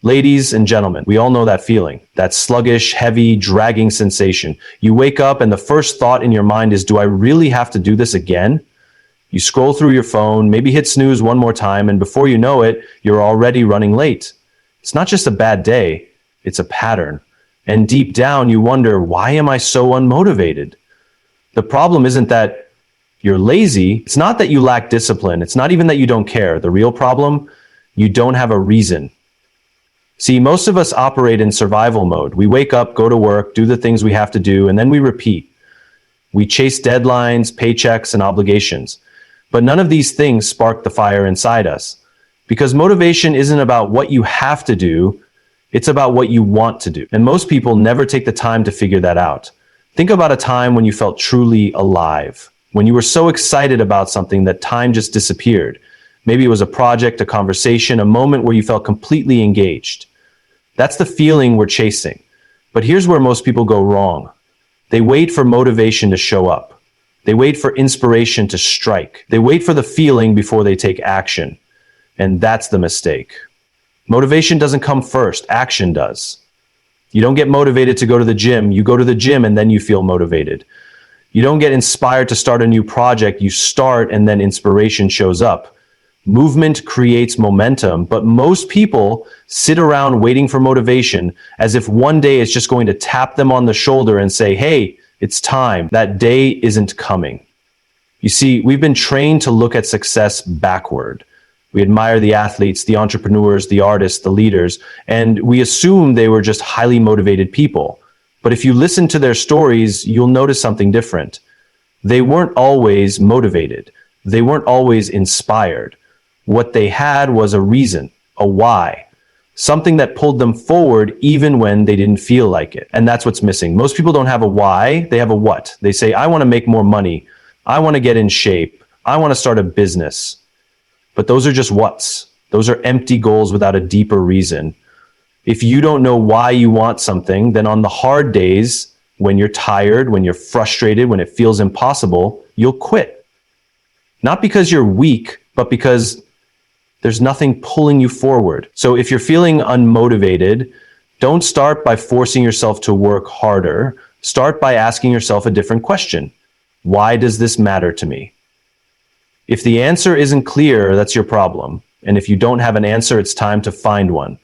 Ladies and gentlemen, we all know that feeling, that sluggish, heavy, dragging sensation. You wake up and the first thought in your mind is, do I really have to do this again? You scroll through your phone, maybe hit snooze one more time, and before you know it, you're already running late. It's not just a bad day, it's a pattern. And deep down, you wonder, why am I so unmotivated? The problem isn't that you're lazy. It's not that you lack discipline. It's not even that you don't care. The real problem, you don't have a reason. See, most of us operate in survival mode. We wake up, go to work, do the things we have to do, and then we repeat. We chase deadlines, paychecks, and obligations. But none of these things spark the fire inside us. Because motivation isn't about what you have to do, it's about what you want to do. And most people never take the time to figure that out. Think about a time when you felt truly alive, when you were so excited about something that time just disappeared. Maybe it was a project, a conversation, a moment where you felt completely engaged. That's the feeling we're chasing. But here's where most people go wrong. They wait for motivation to show up. They wait for inspiration to strike. They wait for the feeling before they take action. And that's the mistake. Motivation doesn't come first, action does. You don't get motivated to go to the gym, you go to the gym and then you feel motivated. You don't get inspired to start a new project, you start and then inspiration shows up. Movement creates momentum, but most people sit around waiting for motivation as if one day is just going to tap them on the shoulder and say, hey, it's time. That day isn't coming. You see, we've been trained to look at success backward. We admire the athletes, the entrepreneurs, the artists, the leaders, and we assume they were just highly motivated people. But if you listen to their stories, you'll notice something different. They weren't always motivated. They weren't always inspired. What they had was a reason, a why, something that pulled them forward even when they didn't feel like it. And that's what's missing. Most people don't have a why, they have a what. They say, I want to make more money. I want to get in shape. I want to start a business. But those are just whats. Those are empty goals without a deeper reason. If you don't know why you want something, then on the hard days, when you're tired, when you're frustrated, when it feels impossible, you'll quit. Not because you're weak, but because there's nothing pulling you forward. So if you're feeling unmotivated, don't start by forcing yourself to work harder. Start by asking yourself a different question. Why does this matter to me? If the answer isn't clear, that's your problem. And if you don't have an answer, it's time to find one.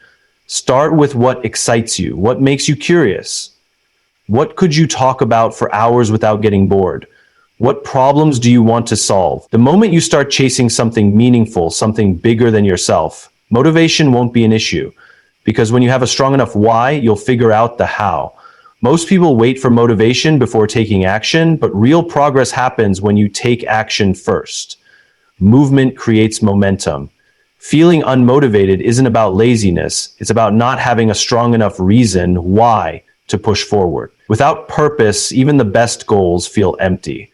Start with what excites you, what makes you curious. What could you talk about for hours without getting bored? What problems do you want to solve? The moment you start chasing something meaningful, something bigger than yourself, motivation won't be an issue. Because when you have a strong enough why, you'll figure out the how. Most people wait for motivation before taking action, but real progress happens when you take action first. Movement creates momentum. Feeling unmotivated isn't about laziness. It's about not having a strong enough reason why to push forward. Without purpose, even the best goals feel empty.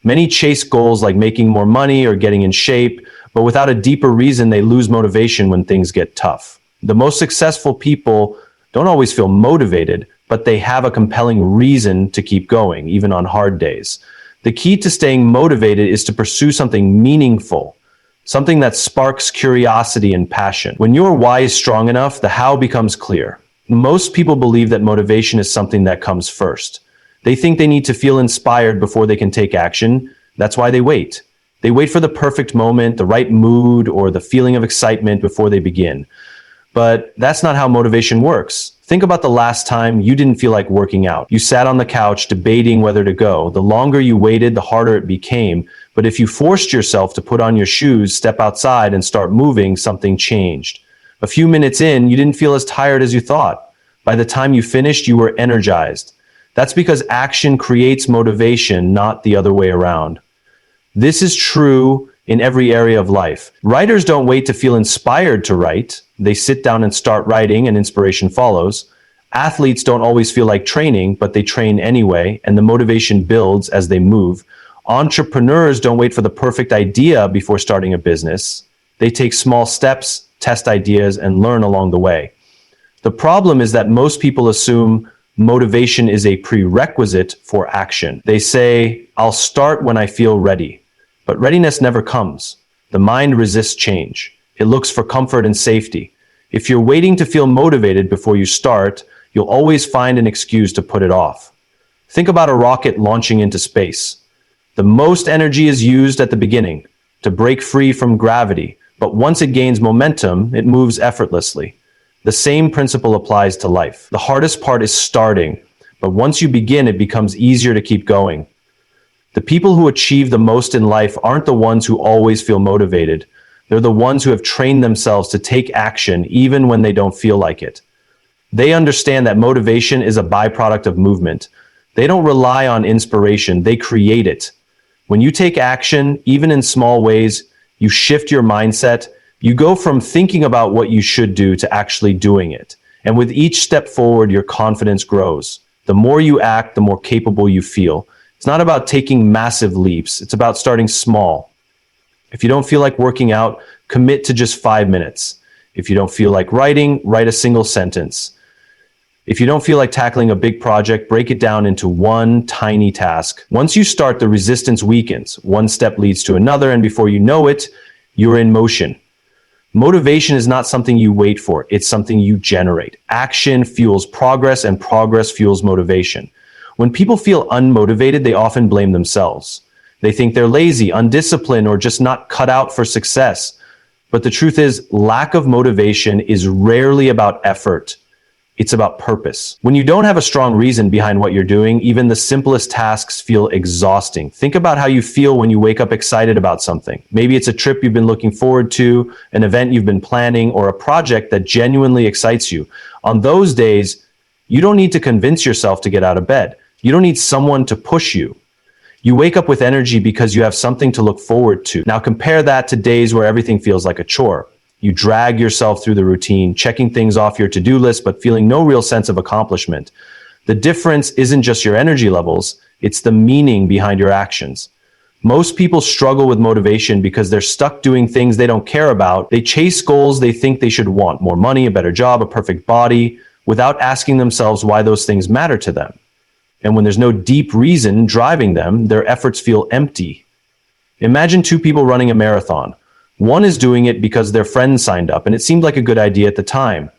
Many chase goals like making more money or getting in shape, but without a deeper reason, they lose motivation when things get tough. The most successful people don't always feel motivated, but they have a compelling reason to keep going, even on hard days. The key to staying motivated is to pursue something meaningful, something that sparks curiosity and passion. When your why is strong enough, the how becomes clear. Most people believe that motivation is something that comes first. They think they need to feel inspired before they can take action. That's why they wait. They wait for the perfect moment, the right mood, or the feeling of excitement before they begin. But that's not how motivation works. Think about the last time you didn't feel like working out. You sat on the couch debating whether to go. The longer you waited, the harder it became. But if you forced yourself to put on your shoes, step outside, and start moving, something changed. A few minutes in, you didn't feel as tired as you thought. By the time you finished, you were energized. That's because action creates motivation, not the other way around. This is true in every area of life. Writers don't wait to feel inspired to write. They sit down and start writing, and inspiration follows. Athletes don't always feel like training, but they train anyway, and the motivation builds as they move. Entrepreneurs don't wait for the perfect idea before starting a business. They take small steps, test ideas, and learn along the way. The problem is that most people assume motivation is a prerequisite for action. They say, I'll start when I feel ready. But readiness never comes. The mind resists change. It looks for comfort and safety. If you're waiting to feel motivated before you start, you'll always find an excuse to put it off. Think about a rocket launching into space. The most energy is used at the beginning to break free from gravity, but once it gains momentum, it moves effortlessly. The same principle applies to life. The hardest part is starting, but once you begin, it becomes easier to keep going. The people who achieve the most in life aren't the ones who always feel motivated. They're the ones who have trained themselves to take action even when they don't feel like it. They understand that motivation is a byproduct of movement. They don't rely on inspiration, they create it. When you take action, even in small ways, you shift your mindset. You go from thinking about what you should do to actually doing it. And with each step forward, your confidence grows. The more you act, the more capable you feel. It's not about taking massive leaps. It's about starting small. If you don't feel like working out, commit to just 5 minutes. If you don't feel like writing, write a single sentence. If you don't feel like tackling a big project, break it down into one tiny task. Once you start, the resistance weakens. One step leads to another, and before you know it, you're in motion. Motivation is not something you wait for. It's something you generate. Action fuels progress, and progress fuels motivation. When people feel unmotivated, they often blame themselves. They think they're lazy, undisciplined, or just not cut out for success. But the truth is, lack of motivation is rarely about effort. It's about purpose. When you don't have a strong reason behind what you're doing, even the simplest tasks feel exhausting. Think about how you feel when you wake up excited about something. Maybe it's a trip you've been looking forward to, an event you've been planning, or a project that genuinely excites you. On those days, you don't need to convince yourself to get out of bed. You don't need someone to push you. You wake up with energy because you have something to look forward to. Now compare that to days where everything feels like a chore. You drag yourself through the routine, checking things off your to-do list, but feeling no real sense of accomplishment. The difference isn't just your energy levels, it's the meaning behind your actions. Most people struggle with motivation because they're stuck doing things they don't care about. They chase goals they think they should want, more money, a better job, a perfect body, without asking themselves why those things matter to them. And when there's no deep reason driving them, their efforts feel empty. Imagine two people running a marathon. One is doing it because their friend signed up and it seemed like a good idea at the time.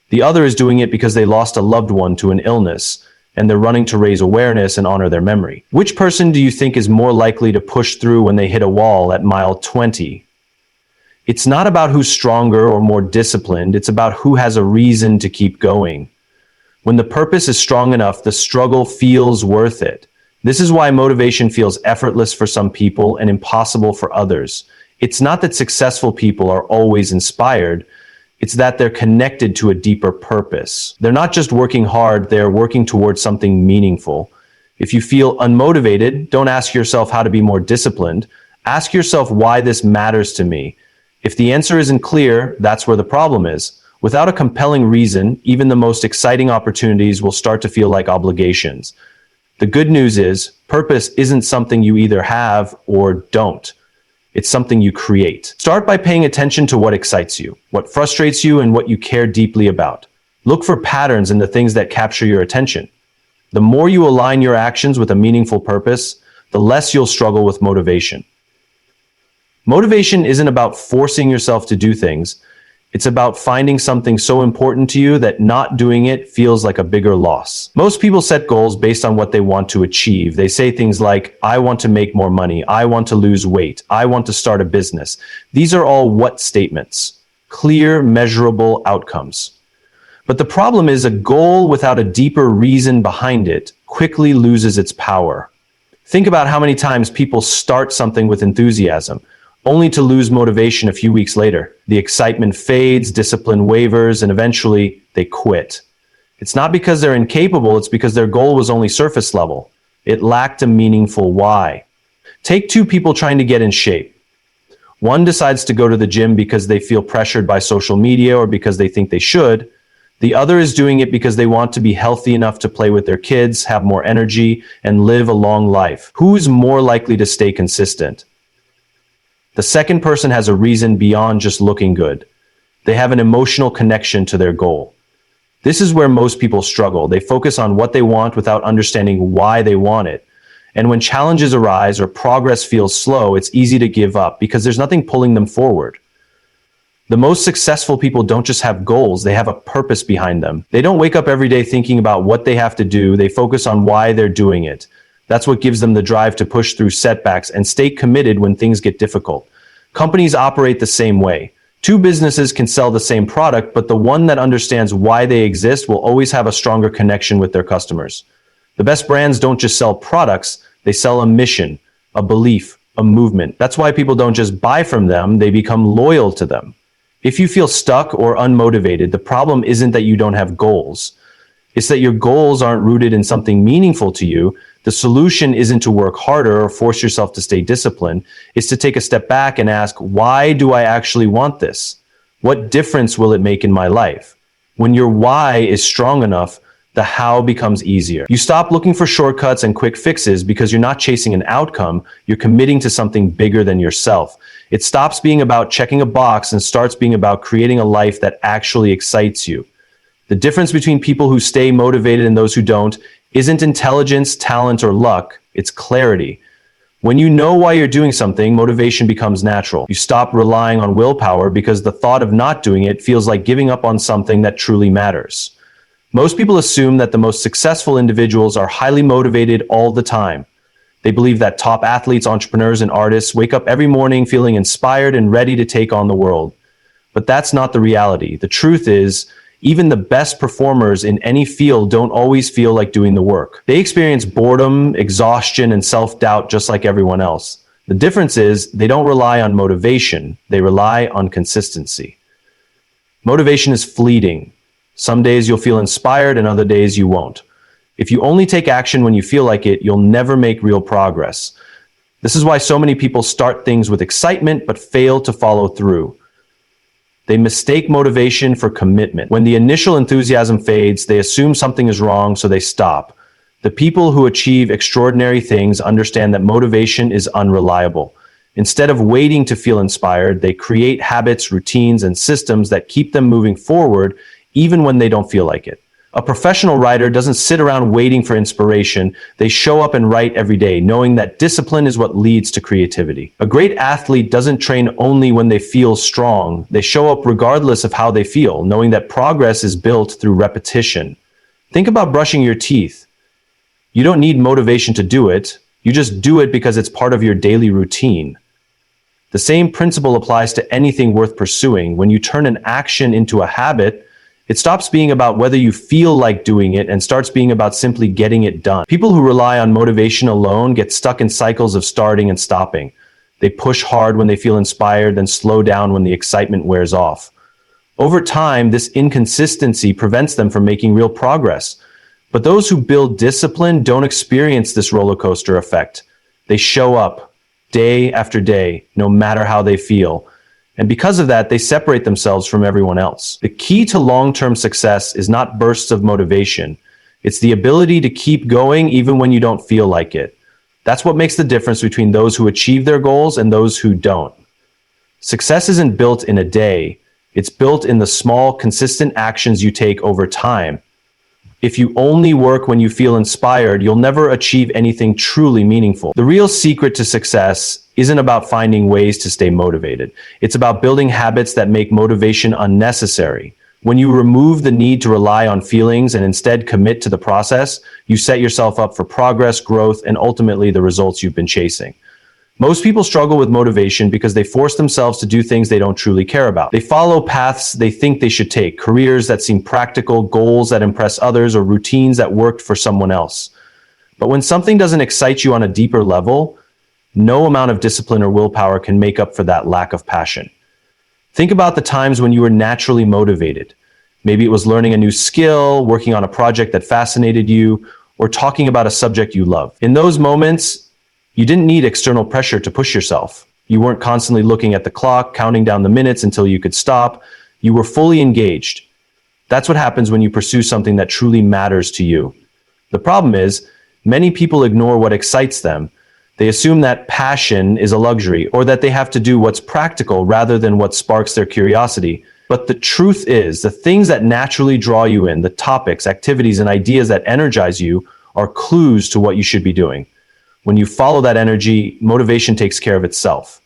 The other is doing it because they lost a loved one to an illness and they're running to raise awareness and honor their memory. Which person do you think is more likely to push through when they hit a wall at mile 20? It's not about who's stronger or more disciplined, it's about who has a reason to keep going. When the purpose is strong enough, the struggle feels worth it. This is why motivation feels effortless for some people and impossible for others. It's not that successful people are always inspired, it's that they're connected to a deeper purpose. They're not just working hard, they're working towards something meaningful. If you feel unmotivated, don't ask yourself how to be more disciplined. Ask yourself why this matters to me. If the answer isn't clear, that's where the problem is. Without a compelling reason, even the most exciting opportunities will start to feel like obligations. The good news is, purpose isn't something you either have or don't. It's something you create. Start by paying attention to what excites you, what frustrates you, and what you care deeply about. Look for patterns in the things that capture your attention. The more you align your actions with a meaningful purpose, the less you'll struggle with motivation. Motivation isn't about forcing yourself to do things. It's about finding something so important to you that not doing it feels like a bigger loss. Most people set goals based on what they want to achieve. They say things like, I want to make more money, I want to lose weight, I want to start a business. These are all what statements, clear, measurable outcomes. But the problem is a goal without a deeper reason behind it quickly loses its power. Think about how many times people start something with enthusiasm, only to lose motivation a few weeks later. The excitement fades, discipline wavers, and eventually they quit. It's not because they're incapable, it's because their goal was only surface level. It lacked a meaningful why. Take two people trying to get in shape. One decides to go to the gym because they feel pressured by social media or because they think they should. The other is doing it because they want to be healthy enough to play with their kids, have more energy, and live a long life. Who's more likely to stay consistent? The second person has a reason beyond just looking good. They have an emotional connection to their goal. This is where most people struggle. They focus on what they want without understanding why they want it. And when challenges arise or progress feels slow, it's easy to give up because there's nothing pulling them forward. The most successful people don't just have goals, they have a purpose behind them. They don't wake up every day thinking about what they have to do, they focus on why they're doing it. That's what gives them the drive to push through setbacks and stay committed when things get difficult. Companies operate the same way. Two businesses can sell the same product, but the one that understands why they exist will always have a stronger connection with their customers. The best brands don't just sell products, they sell a mission, a belief, a movement. That's why people don't just buy from them, they become loyal to them. If you feel stuck or unmotivated, the problem isn't that you don't have goals. It's that your goals aren't rooted in something meaningful to you. The solution isn't to work harder or force yourself to stay disciplined. It's to take a step back and ask, why do I actually want this? What difference will it make in my life? When your why is strong enough, the how becomes easier. You stop looking for shortcuts and quick fixes because you're not chasing an outcome, you're committing to something bigger than yourself. It stops being about checking a box and starts being about creating a life that actually excites you. The difference between people who stay motivated and those who don't isn't intelligence, talent, or luck, it's clarity. When you know why you're doing something, motivation becomes natural. You stop relying on willpower because the thought of not doing it feels like giving up on something that truly matters. Most people assume that the most successful individuals are highly motivated all the time. They believe that top athletes, entrepreneurs, and artists wake up every morning feeling inspired and ready to take on the world. But that's not the reality. The truth is, even the best performers in any field don't always feel like doing the work. They experience boredom, exhaustion, and self-doubt just like everyone else. The difference is they don't rely on motivation, they rely on consistency. Motivation is fleeting. Some days you'll feel inspired and other days you won't. If you only take action when you feel like it, you'll never make real progress. This is why so many people start things with excitement but fail to follow through. They mistake motivation for commitment. When the initial enthusiasm fades, they assume something is wrong, so they stop. The people who achieve extraordinary things understand that motivation is unreliable. Instead of waiting to feel inspired, they create habits, routines, and systems that keep them moving forward even when they don't feel like it. A professional writer doesn't sit around waiting for inspiration. They show up and write every day, knowing that discipline is what leads to creativity. A great athlete doesn't train only when they feel strong. They show up regardless of how they feel, knowing that progress is built through repetition. Think about brushing your teeth. You don't need motivation to do it. You just do it because it's part of your daily routine. The same principle applies to anything worth pursuing. When you turn an action into a habit, it stops being about whether you feel like doing it and starts being about simply getting it done. People who rely on motivation alone get stuck in cycles of starting and stopping. They push hard when they feel inspired, then slow down when the excitement wears off. Over time, this inconsistency prevents them from making real progress. But those who build discipline don't experience this roller coaster effect. They show up day after day, no matter how they feel. And because of that, they separate themselves from everyone else. The key to long-term success is not bursts of motivation. It's the ability to keep going even when you don't feel like it. That's what makes the difference between those who achieve their goals and those who don't. Success isn't built in a day. It's built in the small, consistent actions you take over time. If you only work when you feel inspired, you'll never achieve anything truly meaningful. The real secret to success isn't about finding ways to stay motivated. It's about building habits that make motivation unnecessary. When you remove the need to rely on feelings and instead commit to the process, you set yourself up for progress, growth, and ultimately the results you've been chasing. Most people struggle with motivation because they force themselves to do things they don't truly care about. They follow paths they think they should take, careers that seem practical, goals that impress others, or routines that worked for someone else. But when something doesn't excite you on a deeper level, no amount of discipline or willpower can make up for that lack of passion. Think about the times when you were naturally motivated. Maybe it was learning a new skill, working on a project that fascinated you, or talking about a subject you love. In those moments, you didn't need external pressure to push yourself. You weren't constantly looking at the clock, counting down the minutes until you could stop. You were fully engaged. That's what happens when you pursue something that truly matters to you. The problem is, many people ignore what excites them. They assume that passion is a luxury or that they have to do what's practical rather than what sparks their curiosity. But the truth is, the things that naturally draw you in, the topics, activities, and ideas that energize you are clues to what you should be doing. When you follow that energy, motivation takes care of itself.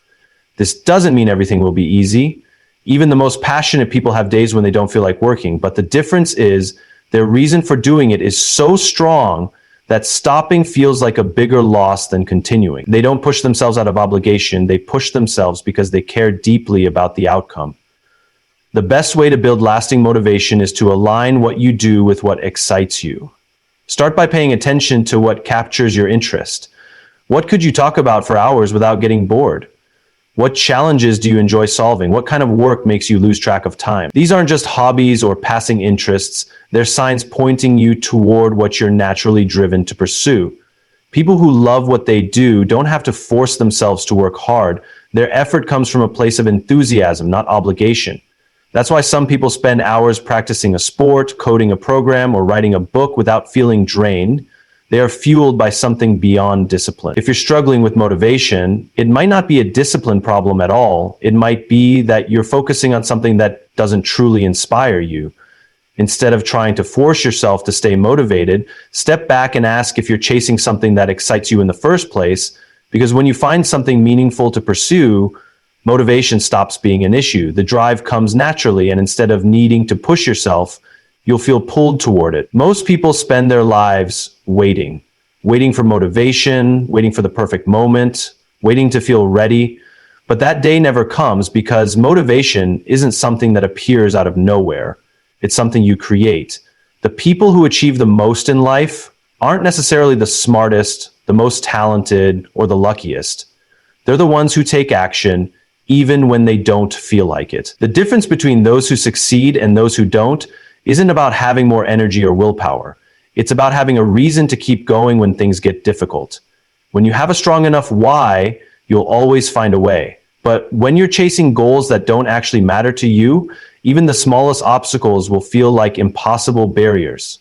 This doesn't mean everything will be easy. Even the most passionate people have days when they don't feel like working, but the difference is their reason for doing it is so strong that stopping feels like a bigger loss than continuing. They don't push themselves out of obligation, they push themselves because they care deeply about the outcome. The best way to build lasting motivation is to align what you do with what excites you. Start by paying attention to what captures your interest. What could you talk about for hours without getting bored? What challenges do you enjoy solving? What kind of work makes you lose track of time? These aren't just hobbies or passing interests. They're signs pointing you toward what you're naturally driven to pursue. People who love what they do don't have to force themselves to work hard. Their effort comes from a place of enthusiasm, not obligation. That's why some people spend hours practicing a sport, coding a program, or writing a book without feeling drained. They are fueled by something beyond discipline. If you're struggling with motivation, it might not be a discipline problem at all. It might be that you're focusing on something that doesn't truly inspire you. Instead of trying to force yourself to stay motivated, step back and ask if you're chasing something that excites you in the first place, because when you find something meaningful to pursue, motivation stops being an issue. The drive comes naturally, and instead of needing to push yourself, you'll feel pulled toward it. Most people spend their lives waiting for motivation, waiting for the perfect moment, waiting to feel ready. But that day never comes because motivation isn't something that appears out of nowhere. It's something you create. The people who achieve the most in life aren't necessarily the smartest, the most talented, or the luckiest. They're the ones who take action even when they don't feel like it. The difference between those who succeed and those who don't isn't about having more energy or willpower. It's about having a reason to keep going when things get difficult. When you have a strong enough why, you'll always find a way. But when you're chasing goals that don't actually matter to you, even the smallest obstacles will feel like impossible barriers.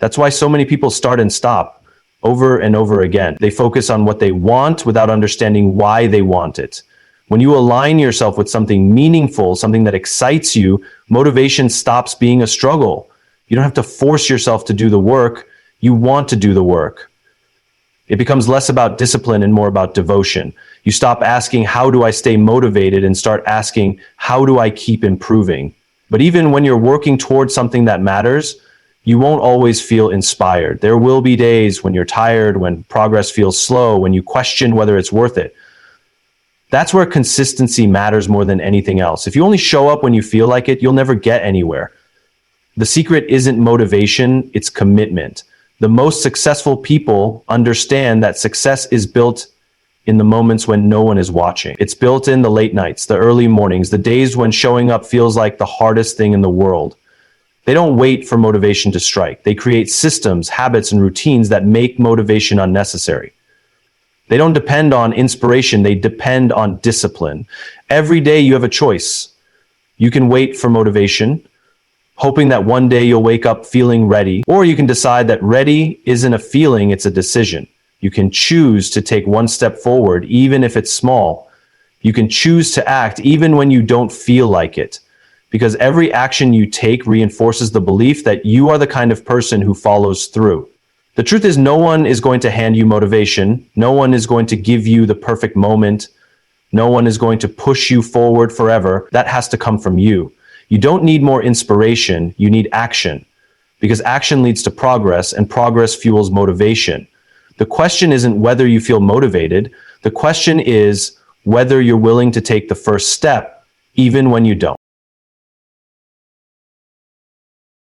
That's why so many people start and stop over and over again. They focus on what they want without understanding why they want it. When you align yourself with something meaningful, something that excites you, motivation stops being a struggle. You don't have to force yourself to do the work. You want to do the work. It becomes less about discipline and more about devotion. You stop asking, how do I stay motivated, and start asking, how do I keep improving? But even when you're working towards something that matters, you won't always feel inspired. There will be days when you're tired, when progress feels slow, when you question whether it's worth it. That's where consistency matters more than anything else. If you only show up when you feel like it, you'll never get anywhere. The secret isn't motivation, it's commitment. The most successful people understand that success is built in the moments when no one is watching. It's built in the late nights, the early mornings, the days when showing up feels like the hardest thing in the world. They don't wait for motivation to strike. They create systems, habits, and routines that make motivation unnecessary. They don't depend on inspiration, they depend on discipline. Every day you have a choice. You can wait for motivation, hoping that one day you'll wake up feeling ready, or you can decide that ready isn't a feeling, it's a decision. You can choose to take one step forward, even if it's small. You can choose to act even when you don't feel like it, because every action you take reinforces the belief that you are the kind of person who follows through. The truth is, no one is going to hand you motivation. No one is going to give you the perfect moment. No one is going to push you forward forever. That has to come from you. You don't need more inspiration. You need action, because action leads to progress, and progress fuels motivation. The question isn't whether you feel motivated. The question is whether you're willing to take the first step, even when you don't.